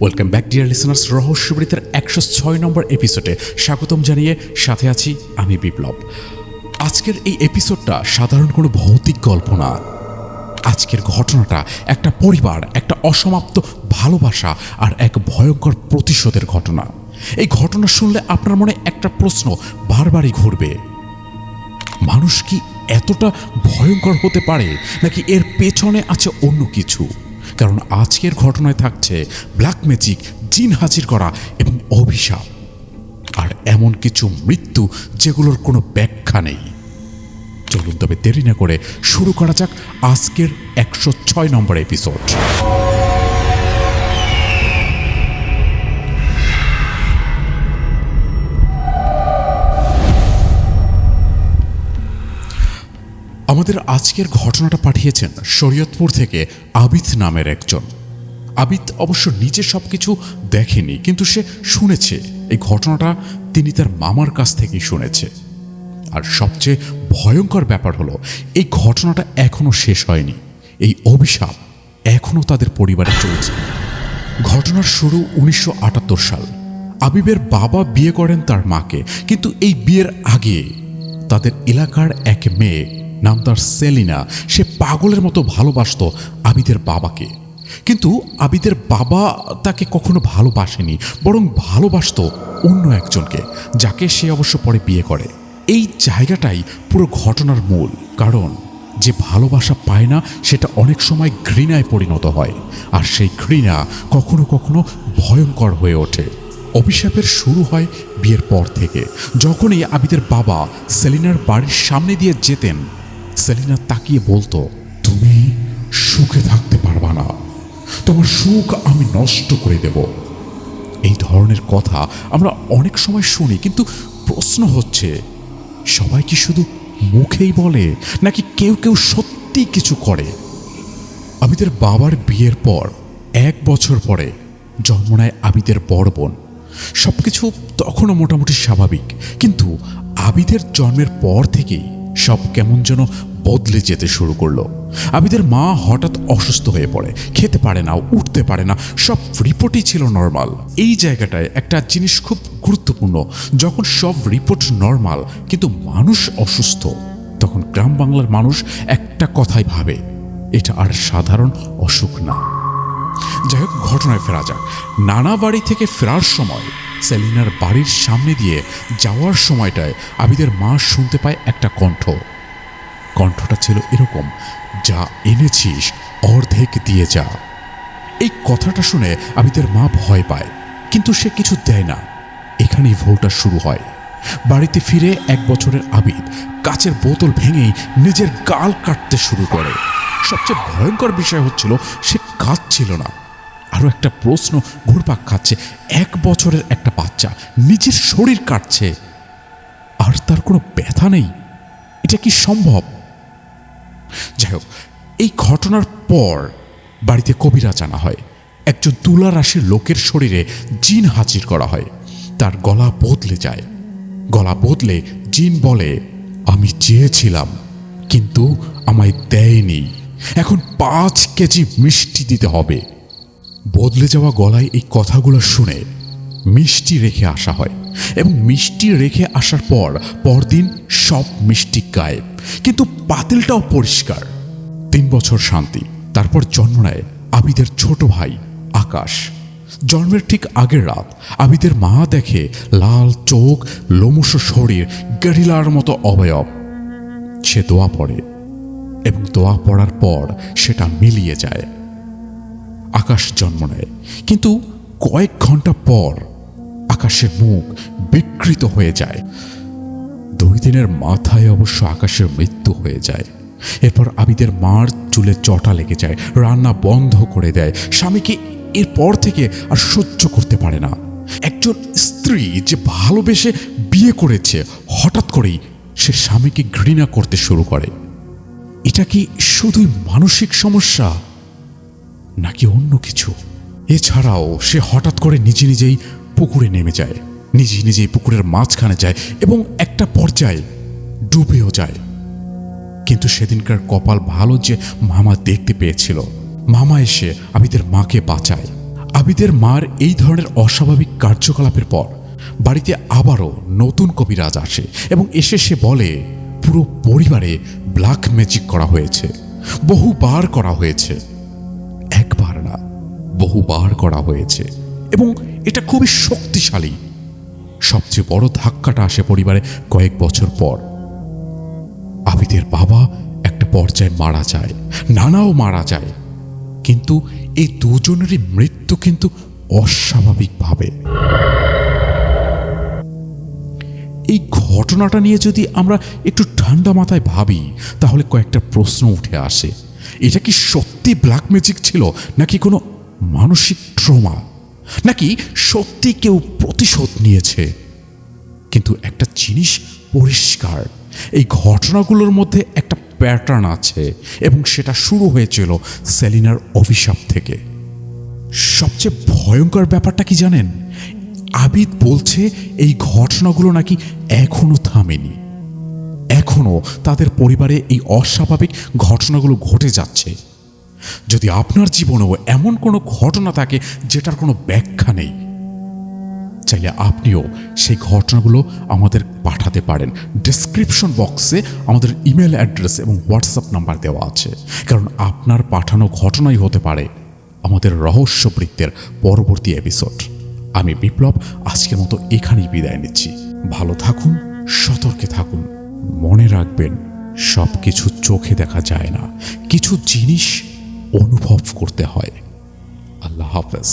Welcome back deer listeners, রহস্যবৃত্তের 106 নম্বর এপিসোডে স্বাগতম জানিয়ে সাথে আছি আমি বিপ্লব। আজকের এই এপিসোডটা সাধারণ কোনো ভৌতিক গল্প না। আজকের ঘটনাটা একটা পরিবার, একটা অসমাপ্ত ভালোবাসা আর এক ভয়ঙ্কর প্রতিশোধের ঘটনা। এই ঘটনা শুনলে আপনার মনে একটা প্রশ্ন বারবারই ঘুরবে, মানুষ কি এতটা ভয়ঙ্কর হতে পারে, নাকি এর পেছনে আছে অন্য কিছু? কারণ আজকের ঘটনায় থাকছে ব্ল্যাক ম্যাজিক, জিন হাজির করা এবং অভিশাপ, আর এমন কিছু মৃত্যু যেগুলোর কোনো ব্যাখ্যা নেই। চলুন তবে দেরি না করে শুরু করা যাক আজকের 106 নম্বর এপিসোড। আমাদের আজকের ঘটনাটা পাঠিয়েছেন শরীয়তপুর থেকে আবিদ নামের একজন। আবিদ অবশ্য নিজে সবকিছু দেখেনি, কিন্তু সে শুনেছে। এই ঘটনাটা তিনি তার মামার কাছ থেকেই শুনেছে। আর সবচেয়ে ভয়ঙ্কর ব্যাপার হলো, এই ঘটনাটা এখনো শেষ হয়নি। এই অভিশাপ এখনো তাদের পরিবারে চলছে। ঘটনার শুরু 1978 সাল। আবিবের বাবা বিয়ে করেন তার মাকে, কিন্তু এই বিয়ের আগে তাদের এলাকার এক মেয়ে, নাম তার সেলিনা, সে পাগলের মতো ভালোবাসতো আবিদের বাবাকে। কিন্তু আবিদের বাবা তাকে কখনো ভালোবাসেনি, বরং ভালোবাসতো অন্য একজনকে, যাকে সে অবশ্য পরে বিয়ে করে। এই জায়গাটাই পুরো ঘটনার মূল কারণ। যে ভালোবাসা পায় না সেটা অনেক সময় ঘৃণায় পরিণত হয়, আর সেই ঘৃণা কখনো কখনো ভয়ঙ্কর হয়ে ওঠে। অভিশাপের শুরু হয় বিয়ের পর থেকে। যখনই আবিদের বাবা সেলিনার বাড়ির সামনে দিয়ে যেতেন, সেলিনা তাকিয়ে বলতো, তুমি সুখে থাকতে পারবা না, তোমার সুখ আমি নষ্ট করে দেব। এই ধরনের কথা আমরা অনেক সময় শুনি, কিন্তু প্রশ্ন হচ্ছে, সবাই কি শুধু মুখেই বলে, নাকি কেউ কেউ সত্যি কিছু করে? আবিদের বাবার বিয়ের পর 1 বছর পরে জন্ম নেয় আবিদের বড় বোন। সবকিছু তখনও মোটামুটি স্বাভাবিক, কিন্তু আবিদের জন্মের পর থেকেই সব কেমন যেন বদলে যেতে শুরু করলো। আবিদের মা হঠাৎ অসুস্থ হয়ে পড়ে, খেতে পারে না, উঠতে পারে না, সব রিপোর্টই ছিল নর্মাল। এই জায়গাটায় একটা জিনিস খুব গুরুত্বপূর্ণ, যখন সব রিপোর্ট নর্মাল কিন্তু মানুষ অসুস্থ, তখন গ্রাম বাংলার মানুষ একটা কথাই ভাবে, এটা আর সাধারণ অসুখ না। যাই হোক, ঘটনায় ফেরা যাক। নানা বাড়ি থেকে ফেরার সময় সেলিনার বাড়ির সামনে দিয়ে যাওয়ার সময়টায় আবিদের মা শুনতে পায় একটা কণ্ঠটা ছিল এরকম, যা এনেছিস অর্ধেক দিয়ে যা। এই কথাটা শুনে আবিদের মা ভয় পায়, কিন্তু সে কিছু দেয় না। এখানেই ভুলটা শুরু হয়। বাড়িতে ফিরে 1 বছরের আবিদ কাচের বোতল ভেঙেই নিজের গাল কাটতে শুরু করে। সবচেয়ে ভয়ঙ্কর বিষয় হচ্ছিল, সে কাঁদছিল না। আরও একটা প্রশ্ন ঘুরপাক খাচ্ছে, 1 বছরের একটা বাচ্চা নিজের শরীর কাটছে আর তার কোনো ব্যথা নেই, এটা কি সম্ভব? যাই হোক, এই ঘটনার পর বাড়িতে কবিরাজ আনা হয়। একজন তুলা রাশির লোকের শরীরে জিন হাজির করা হয়। তার গলা বদলে যায়। গলা বদলে জিন বলে, আমি চেয়েছিলাম কিন্তু আমায় দেয়নি, এখন 5 কেজি মিষ্টি দিতে হবে। বদলে যাওয়া গলায় এই কথাগুলো শুনে মিষ্টি রেখে আসা হয়, এবং মিষ্টি রেখে আসার পর পরদিন সব মিষ্টি গায়েব, কিন্তু পাতিলটাও পরিষ্কার। 3 বছর শান্তি। তারপর জন্ম নেয় আবিদের ছোট ভাই আকাশ। জন্মের ঠিক আগের রাত আবিদের মা দেখে লাল চোখ, লোমশ শরীর, গেরিলার মতো অবয়ব। সে দোয়া পড়ে, এবং দোয়া পড়ার পর সেটা মিলিয়ে যায়। আকাশ জন্ম নেয়, কিন্তু কয়েক ঘন্টা পর আকাশের মুখ বিকৃত হয়ে যায়। 2 দিনের মাথায় অবশ্য আকাশের মৃত্যু হয়ে যায়। এরপর আবিদের মার চুলে চটা লেগে যায়, রান্না বন্ধ করে দেয়। স্বামীকে এরপর থেকে আর সহ্য করতে পারে না। একজন স্ত্রী যে ভালোবেসে বিয়ে করেছে, হঠাৎ করেই সে স্বামীকে ঘৃণা করতে শুরু করে। এটা কি শুধুই মানসিক সমস্যা, নাকি অন্য কিছু? এছাড়াও সে হঠাৎ করে নিজেই পুকুরে নেমে যায়, নিজেই পুকুরের মাঝখানে যায়, এবং একটা পর্যায়ে ডুবেও যায়। কিন্তু সেদিনকার কপাল ভালো যে মামা দেখতে পেয়েছিল। মামা এসে আবিদের মাকে বাঁচায়। আবিদের মার এই ধরনের অস্বাভাবিক কার্যকলাপের পর বাড়িতে আবারও নতুন কবিরাজ আসে এবং এসে সে বলে পুরো পরিবারে ব্ল্যাক ম্যাজিক করা হয়েছে, বহুবার করা হয়েছে, একবার না বহুবার করা হয়েছে এবং এটা খুবই শক্তিশালী। সবচেয়ে বড় ধাক্কাটা আসে পরিবারে কয়েক বছর পর। আবিদের বাবা একটা পর্যায়ে মারা যায়, নানাও মারা যায়, কিন্তু এই দুজনেরই মৃত্যু কিন্তু অস্বাভাবিকভাবে। এই ঘটনাটা নিয়ে যদি আমরা একটু ঠান্ডা মাথায় ভাবি তাহলে কয়েকটা প্রশ্ন উঠে আসে। এটা কি সত্যি ব্ল্যাক ম্যাজিক ছিল, নাকি কোনো মানসিক ট্রমা, নাকি সত্যি কেউ প্রতিশোধ নিয়েছে? কিন্তু একটা জিনিস পরিষ্কার, এই ঘটনাগুলোর মধ্যে একটা প্যাটার্ন আছে এবং সেটা শুরু হয়েছিল সেলিনার অভিশাপ থেকে। সবচেয়ে ভয়ঙ্কর ব্যাপারটা কি জানেন? আবিদ বলছে এই ঘটনাগুলো নাকি এখনো থামেনি, এখনো তাদের পরিবারে এই অস্বাভাবিক ঘটনাগুলো ঘটে যাচ্ছে। যদি আপনার জীবনেও এমন কোনো ঘটনা থাকে যেটার কোনো ব্যাখ্যা নেই, চাইলে আপনিও সেই ঘটনাগুলো আমাদের পাঠাতে পারেন। ডেসক্রিপশন বক্সে আমাদের ইমেল অ্যাড্রেস এবং হোয়াটসঅ্যাপ নাম্বার দেওয়া আছে, কারণ আপনার পাঠানো ঘটনাই হতে পারে আমাদের রহস্যবৃত্তের পরবর্তী এপিসোড। আমি বিপ্লব আজকের মতো এখানেই বিদায় নিচ্ছি। ভালো থাকুন, সতর্কে থাকুন, মনে রাখবেন সব কিছু চোখে দেখা যায় না, কিছু জিনিস অনুভব করতে হয়। আল্লাহ হাফেজ।